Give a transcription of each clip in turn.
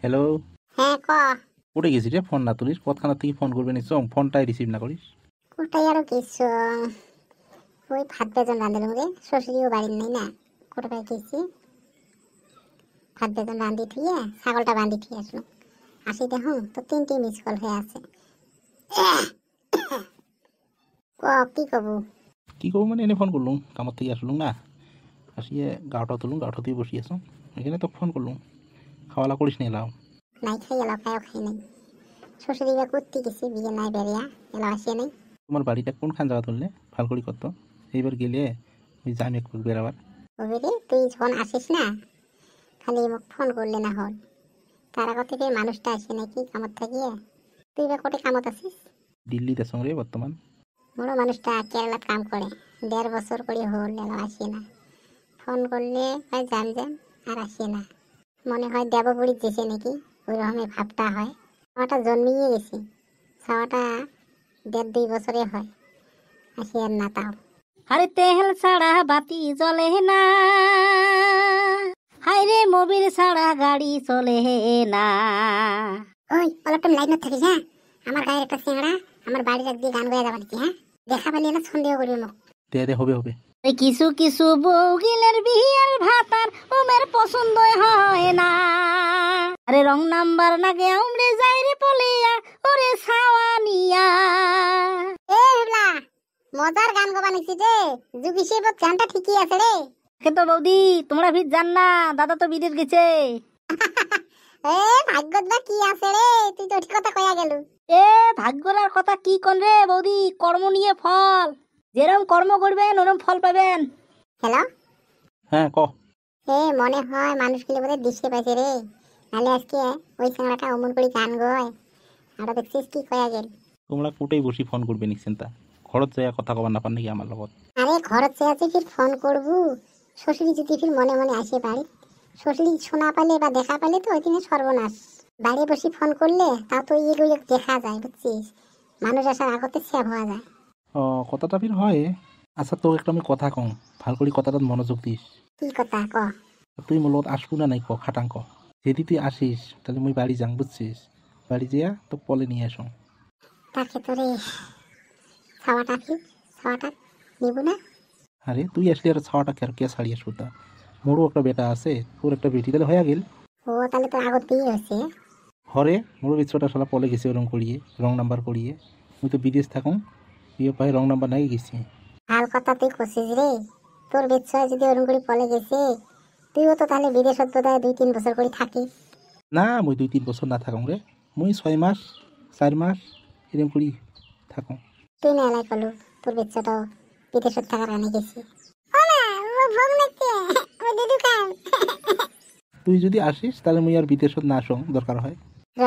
Hello. হ্যাঁ ক। কোটে গেছিস রে? ফোন না তুলিস, কতখানা থেকে ফোন করবে নিশ্চয়, ফোনটাই রিসিভ না করিস। কোটাই আরো কিছু ওই ভাত বেতন রাঁধিলাম রে, শ্বশুরিও বাড়ির নেই না, কোটায় গেছি ভাত বেতন রাঁধি থুয়ে ছাগলটা বাঁধি থুয়ে আসলো। আসি দেখুন তো 3টি মিস কল হয়ে আছে। ক কি কব? কি করবো মানে এনে ফোন করলুম, কামার থেকে আসলুম না, আসিয়ে গাওটা তুলুম, গাওটা দিয়ে বসিয়ে আসুন, এখানে তো ফোন করলুম। খাওয়ালা করিস নি এলাও? নাই খাই এলাও, খাইও খাই নাই। শ্বশুরি বা করতে গেছি, বিয়ে নাই বেরিয়া এলাও আসিয়ে নাই। তোমার বাড়িটা কোনখান জায়গা তুললে ভাল করি কত? এইবার গেলে ওই যাই একটু বেড়াবার। ওবে রে, তুই যখন আসিস না খালি মোক ফোন করলে না হল, তার আগে থেকে মানুষটা আসে নাকি কামত থাকিয়ে। তুই বা কোটে কামত আছিস? দিল্লিতে সঙ্গে বর্তমান। বড় মানুষটা কেরালাত কাম করে, 1.5 বছর করে হল এলো আসে না। ফোন করলে হয় যান যান, আর আসে না। মনে হয় দেবপুরী যেছে নাকি, ওই রকমের ভাবটা হয়। ছাওয়াটা জন্মিয়ে গেছি, ছাওয়াটা 1.5-2 বছরে হয়, আসি আর না তাও। আরে তেল ছাড়া বাতি জ্বলে না, হাইরে মোবিল ছাড়া গাড়ি চলে না। ওই অলপ টাইম লাইন থাকিস হ্যাঁ, আমার গায়ের একটা চেংড়া আমার বাড়ির একদিকে গান গাইয়া যাবার হ্যাঁ, দেখা পেলে না সন্দেহ করবি মুখ। দে হবে হবে। কিছু কিছু বউগিলের বিয়ের ভাতার ওমের পছন্দ হয় না। আরে রং নাম্বার নাগে উমরে যাই রে পলিয়া, ওরে সাওয়ানিয়া। এ হেবলা, মজার গান গাবা নিছি রে, যুগ হিসেবত গানটা ঠিকই আছে রে। কিন্তু বৌদি তোমরা ভিত জান না, দাদা তো বিদেশ গেছে। এ ভাগ্যত বা কি আছে রে, তুই তো ঠিক কথা কইয়া গেলু। এ ভাগ্যরার কথা কি কোন রে বৌদি, কর্ম নিয়ে ফল, যেরকম কর্ম করবেন ওরকম ফল পাবেন। হ্যালো। হ্যাঁ ক। এ মনে হয় মানুষগুলো বোধহয় দিশে পাইছে রে, নাহলে আজকে ওই চ্যাংড়াটা অমন করে গান গয় আর দেখছিস কি কয়া গেল। তোমরা কোটেই বসি ফোন করবে নি চিন্তা, ঘরত যাইয়া কথা কবার না পার নাকি আমার লগত? আরে ঘরত চেয়ে আছে ফির ফোন করবু, শ্বশুরি যদি ফির মনে মনে আসে বাড়ি, শ্বশুরি শোনা পালে বা দেখা পালে তো ওই দিনে সর্বনাশ। বাড়ি বসে ফোন করলে তাও তো এগুলো দেখা যায় বুঝছিস, মানুষ আসার আগতে সেভ হওয়া যায়। ও কথাটা ফির হয়। আচ্ছা তোকে একটা আমি কথা কম, ভাল করি কথাটা মনোযোগ দিস। কি কথা ক? তুই মোর লগত আসবো না নাই ক, খাটাং ক। যদি তুই আসিস তাহলে মুই বাড়ি যাং বুঝছিস, বাড়ি যেয়া তো পলে নিয়ে আসো। তাকে তোরে ছাওয়াটা ফির ছাওয়াটা নিব না। আরে তুই আসলে আর ছাওয়াটা কে ছাড়ি আসবো তা? মোরও একটা বেটা আছে, তোর একটা বেটি, তাহলে হয়ে গেল। ও তাহলে তো আগত বিয়ে হয়েছে। হরে মোরও বিচ্ছটা শালা পলে গেছে ওরম করিয়ে, রং নাম্বার করিয়ে। মুই তো বিদেশ থাকুন, বিয়ে পাই রং নাম্বার নাই গেছি। ভাল কথা তুই কছিস রে, তোর বেচ্ছয় যদি ওরম করে পলে গেছে, তুইও তো তাহলে বিদেশত বোধহয় 2-3 বছর করে থাকিস। না মুই 2-3 বছর না থাকুন রে, মুই 6 মাস 4 মাস এরম করি থাকুন। তুই না এলাই কলু তোর বেচ্ছাটাও বিদেশত থাকার কারণে গেছি। তুই যদি আসিস তাহলে মুই আর বিদেশত না আসং দরকার হয়।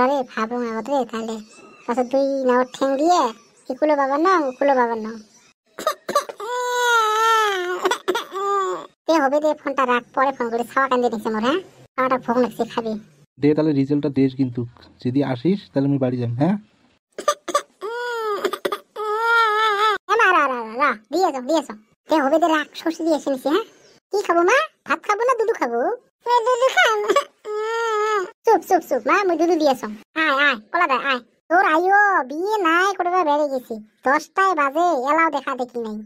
রে ভাবো আগত রে, তাহলে পাছত তুই নাও ঠেং দিয়ে ইকুলো বাবার নাও উকুলো বাবার নাও। তে হবে দে, ফোনটা রাখ, পরে ফোন করে ছাওয়া কান্দে নিছে মোর। হ্যাঁ, ছাওয়াটা ভোগ লাগছে খাবি। দে তাহলে রেজাল্টটা দেশ কিন্তু, যদি আসিস তাহলে মুই বাড়ি যাম। হ্যাঁ দিয়ে যাও তে হবে দে, রাখ, সর্ষে দিয়ে এসে নিছি। হ্যাঁ, কি খাবো মা? ভাত খাবো না দুধু খাবো? দুধু খাম। চুপ চুপ চুপ মা, মুই দুধু দিয়েছ। আয় আয় কলা দে আয়। তোর আইও বিয়ে নাই করে বেড়ে গেছি, 10টায় বাজে এলাও দেখা দেখি নাই।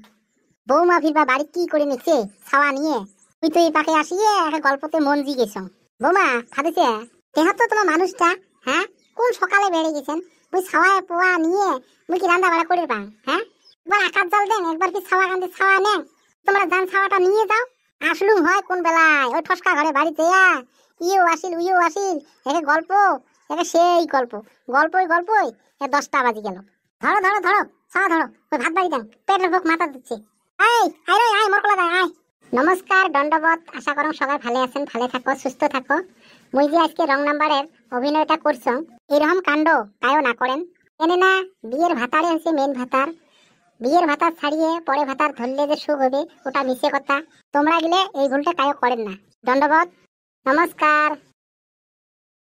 বৌমা ফিরবা বাড়ি কি করে নিচ্ছে ছাওয়া নিয়ে, তুই তো এই পাকে আসিয়ে একটা গল্পতে মন জি গেছ। বৌমা ভাবিছে দেহা তো তোমার মানুষটা, হ্যাঁ কোন সকালে বেড়ে গেছেন, মুই ছাওয়ায় পোয়া নিয়ে মুই কি রান্না বাড়া করে পাং? হ্যাঁ, একবার আকাশ জল দেন, একবার কি ছাওয়া কান্দে ছাওয়া নেন, তোমরা যান ছাওয়াটা নিয়ে যাও। আসলুম হয় কোন বেলায় ওই ঠসকা ঘরে বাড়িতে ইয়েও আসিল উইও আসিল, একে গল্প, একে সেই গল্পই 10টা বাজি গেল। ধরো ধরো ধরো ছাওয়া ধরো, ওই ভাত বাড়ি দেন, পেটের ভোগ মাথা দিচ্ছে। আয় আয় রে আয়, মোর কলা গায় আয়। নমস্কার, দণ্ডবত, আশা করুন সবাই ভালো আছেন, ভালো থাকো, সুস্থ থাকো। মুই যে আজকে রং নাম্বারের অভিনয়টা করছ, এরকম কাণ্ড তাইও না করেন। এনে না বিয়ের ভাতারে হচ্ছে মেন ভাতার, বিয়ের ভাতার ছাড়িয়ে পরে ভাতার ধরলে যে সুখ হবে ওটা মিশে কথা। তোমরা গেলে এই ভুলটা তাইও করেন না। দণ্ডবত, নমস্কার।